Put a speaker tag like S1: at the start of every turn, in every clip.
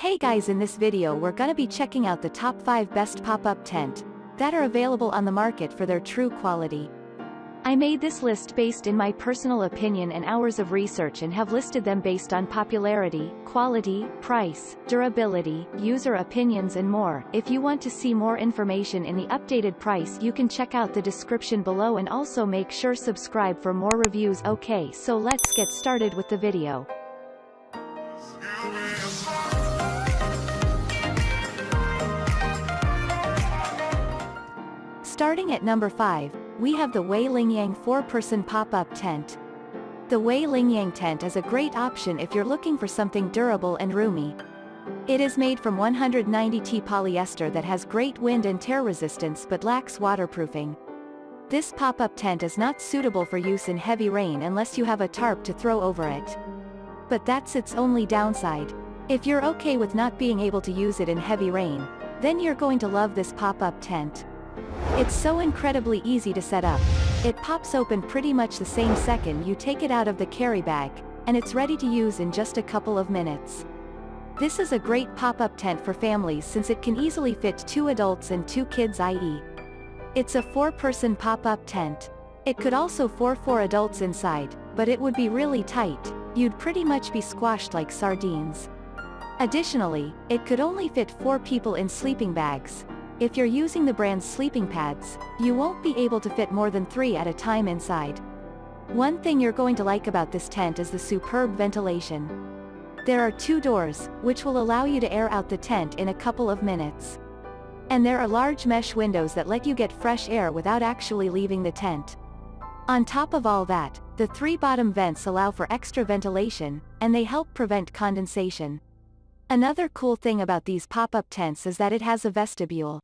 S1: Hey guys, in this video we're gonna be checking out the top 5 best pop-up tent that are available on the market for their true quality. I made this list based in my personal opinion and hours of research and have listed them based on popularity, quality, price, durability, user opinions and more. If you want to see more information in the updated price, you can check out the description below and also make sure subscribe for more reviews. Okay, so let's get started with the video. Starting at number 5, we have the Lingyang 4-person pop-up tent. The Lingyang tent is a great option if you're looking for something durable and roomy. It is made from 190T polyester that has great wind and tear resistance but lacks waterproofing. This pop-up tent is not suitable for use in heavy rain unless you have a tarp to throw over it. But that's its only downside. If you're okay with not being able to use it in heavy rain, then you're going to love this pop-up tent. It's so incredibly easy to set up. It pops open pretty much the same second you take it out of the carry bag, and it's ready to use in just a couple of minutes. This is a great pop-up tent for families since it can easily fit 2 adults and 2 kids, i.e. it's a 4-person pop-up tent. It could also for 4 adults inside, but it would be really tight. You'd pretty much be squashed like sardines. Additionally, it could only fit 4 people in sleeping bags. If you're using the brand's sleeping pads, you won't be able to fit more than 3 at a time inside. One thing you're going to like about this tent is the superb ventilation. There are 2 doors, which will allow you to air out the tent in a couple of minutes. And there are large mesh windows that let you get fresh air without actually leaving the tent. On top of all that, the 3 bottom vents allow for extra ventilation, and they help prevent condensation. Another cool thing about these pop-up tents is that it has a vestibule.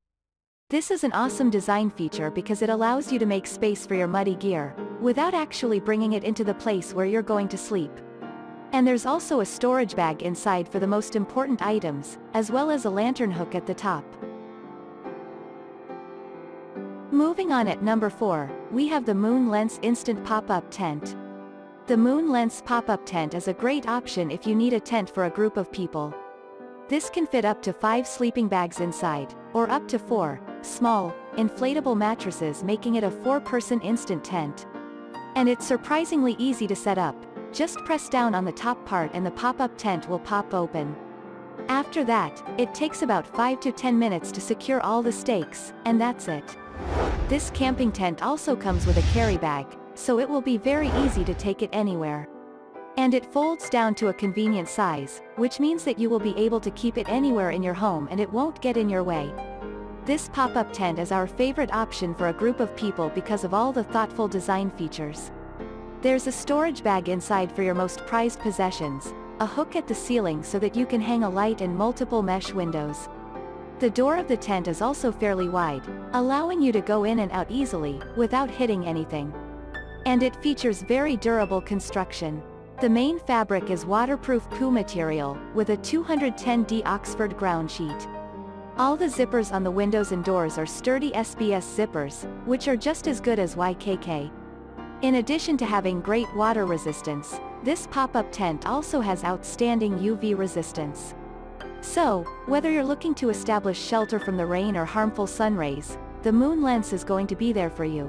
S1: This is an awesome design feature because it allows you to make space for your muddy gear, without actually bringing it into the place where you're going to sleep. And there's also a storage bag inside for the most important items, as well as a lantern hook at the top. Moving on, at number 4, we have the Moonlens Instant Pop-Up Tent. The Moonlens pop-up tent is a great option if you need a tent for a group of people. This can fit up to 5 sleeping bags inside, or up to 4 small, inflatable mattresses, making it a 4-person instant tent. And it's surprisingly easy to set up. Just press down on the top part and the pop-up tent will pop open. After that, it takes about 5 to 10 minutes to secure all the stakes, and that's it. This camping tent also comes with a carry bag, so it will be very easy to take it anywhere. And it folds down to a convenient size, which means that you will be able to keep it anywhere in your home and it won't get in your way. This pop-up tent is our favorite option for a group of people because of all the thoughtful design features. There's a storage bag inside for your most prized possessions, a hook at the ceiling so that you can hang a light, and multiple mesh windows. The door of the tent is also fairly wide, allowing you to go in and out easily, without hitting anything. And it features very durable construction. The main fabric is waterproof PU material, with a 210D Oxford ground sheet. All the zippers on the windows and doors are sturdy SBS zippers, which are just as good as YKK. In addition to having great water resistance, this pop-up tent also has outstanding UV resistance. So, whether you're looking to establish shelter from the rain or harmful sun rays, the Moonlens is going to be there for you.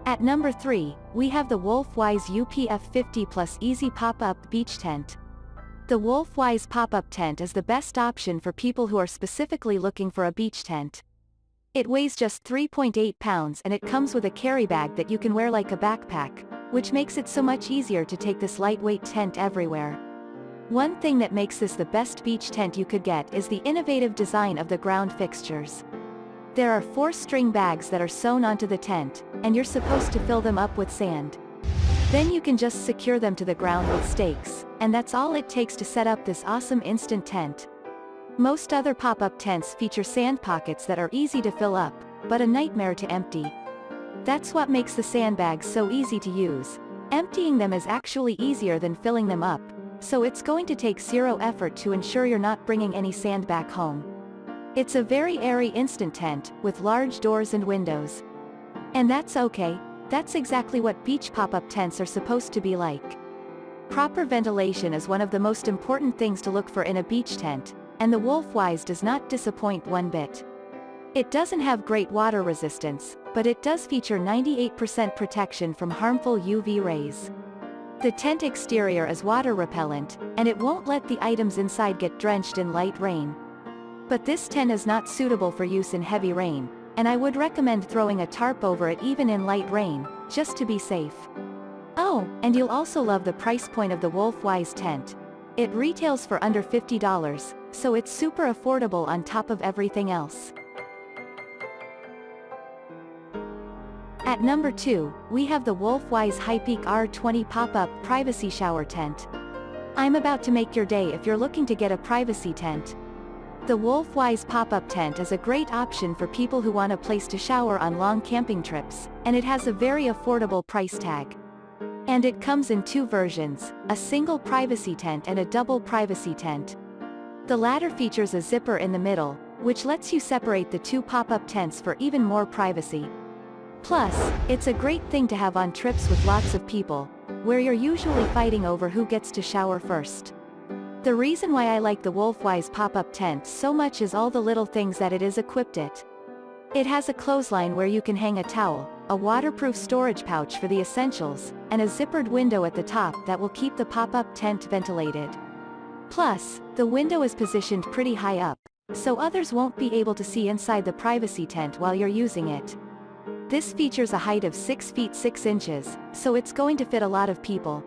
S1: At number 3, we have the WolfWise UPF 50+ Easy Pop-Up Beach Tent. The WolfWise pop-up tent is the best option for people who are specifically looking for a beach tent. It weighs just 3.8 pounds and it comes with a carry bag that you can wear like a backpack, which makes it so much easier to take this lightweight tent everywhere. One thing that makes this the best beach tent you could get is the innovative design of the ground fixtures. There are 4 string bags that are sewn onto the tent, and you're supposed to fill them up with sand. Then you can just secure them to the ground with stakes, and that's all it takes to set up this awesome instant tent. Most other pop-up tents feature sand pockets that are easy to fill up, but a nightmare to empty. That's what makes the sandbags so easy to use. Emptying them is actually easier than filling them up, so it's going to take 0 effort to ensure you're not bringing any sand back home. It's a very airy instant tent, with large doors and windows. And that's okay, that's exactly what beach pop-up tents are supposed to be like. Proper ventilation is one of the most important things to look for in a beach tent, and the WolfWise does not disappoint one bit. It doesn't have great water resistance, but it does feature 98% protection from harmful UV rays. The tent exterior is water repellent, and it won't let the items inside get drenched in light rain. But this tent is not suitable for use in heavy rain, and I would recommend throwing a tarp over it even in light rain, just to be safe. Oh, and you'll also love the price point of the WolfWise tent. It retails for under $50, so it's super affordable on top of everything else. At number 2, we have the WolfWise HighPeak R20 Pop-Up Privacy Shower Tent. I'm about to make your day if you're looking to get a privacy tent. The WolfWise pop-up tent is a great option for people who want a place to shower on long camping trips, and it has a very affordable price tag. And it comes in 2 versions, a single privacy tent and a double privacy tent. The latter features a zipper in the middle, which lets you separate the 2 pop-up tents for even more privacy. Plus, it's a great thing to have on trips with lots of people, where you're usually fighting over who gets to shower first. The reason why I like the WolfWise pop-up tent so much is all the little things that it is equipped it. It has a clothesline where you can hang a towel, a waterproof storage pouch for the essentials, and a zippered window at the top that will keep the pop-up tent ventilated. Plus, the window is positioned pretty high up, so others won't be able to see inside the privacy tent while you're using it. This features a height of 6 feet 6 inches, so it's going to fit a lot of people.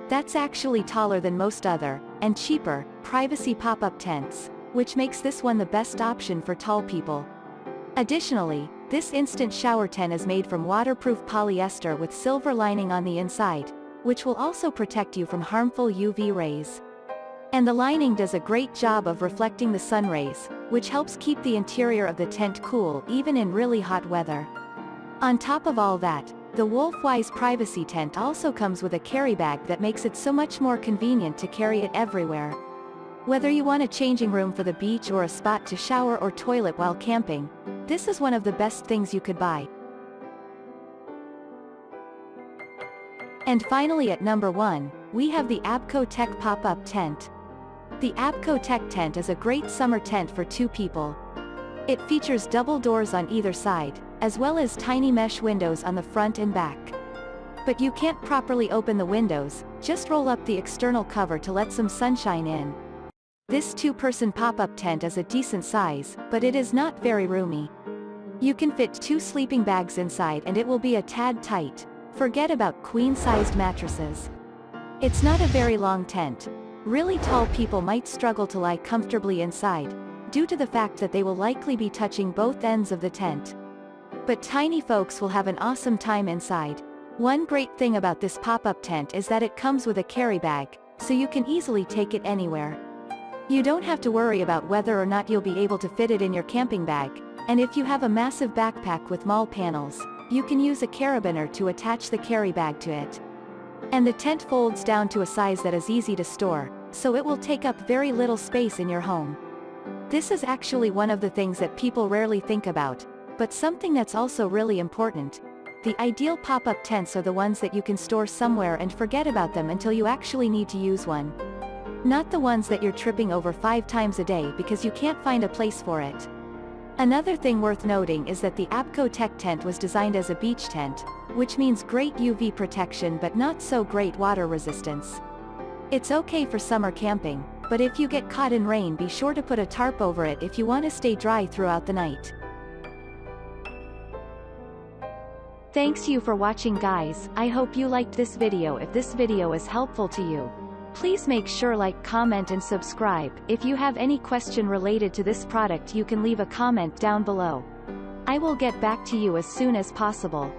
S1: That's actually taller than most other, and cheaper, privacy pop-up tents, which makes this one the best option for tall people. Additionally, this instant shower tent is made from waterproof polyester with silver lining on the inside, which will also protect you from harmful UV rays. And the lining does a great job of reflecting the sun rays, which helps keep the interior of the tent cool even in really hot weather. On top of all that, the WolfWise privacy tent also comes with a carry bag that makes it so much more convenient to carry it everywhere. Whether you want a changing room for the beach or a spot to shower or toilet while camping, this is one of the best things you could buy. And finally at number 1, we have the APOTECH pop-up tent. The APOTECH tent is a great summer tent for 2 people. It features double doors on either side, as well as tiny mesh windows on the front and back. But you can't properly open the windows, just roll up the external cover to let some sunshine in. This 2-person pop-up tent is a decent size, but it is not very roomy. You can fit 2 sleeping bags inside and it will be a tad tight. Forget about queen-sized mattresses. It's not a very long tent. Really tall people might struggle to lie comfortably inside, due to the fact that they will likely be touching both ends of the tent. But tiny folks will have an awesome time inside. One great thing about this pop-up tent is that it comes with a carry bag, so you can easily take it anywhere. You don't have to worry about whether or not you'll be able to fit it in your camping bag, and if you have a massive backpack with mall panels, you can use a carabiner to attach the carry bag to it. And the tent folds down to a size that is easy to store, so it will take up very little space in your home. This is actually one of the things that people rarely think about, but something that's also really important. The ideal pop-up tents are the ones that you can store somewhere and forget about them until you actually need to use one. Not the ones that you're tripping over 5 times a day because you can't find a place for it. Another thing worth noting is that the APOTECH tent was designed as a beach tent, which means great UV protection but not so great water resistance. It's okay for summer camping, but if you get caught in rain, be sure to put a tarp over it if you want to stay dry throughout the night. Thanks you for watching guys. I hope you liked this video. If this video is helpful to you, please make sure like, comment and subscribe. If you have any question related to this product, you can leave a comment down below. I will get back to you as soon as possible.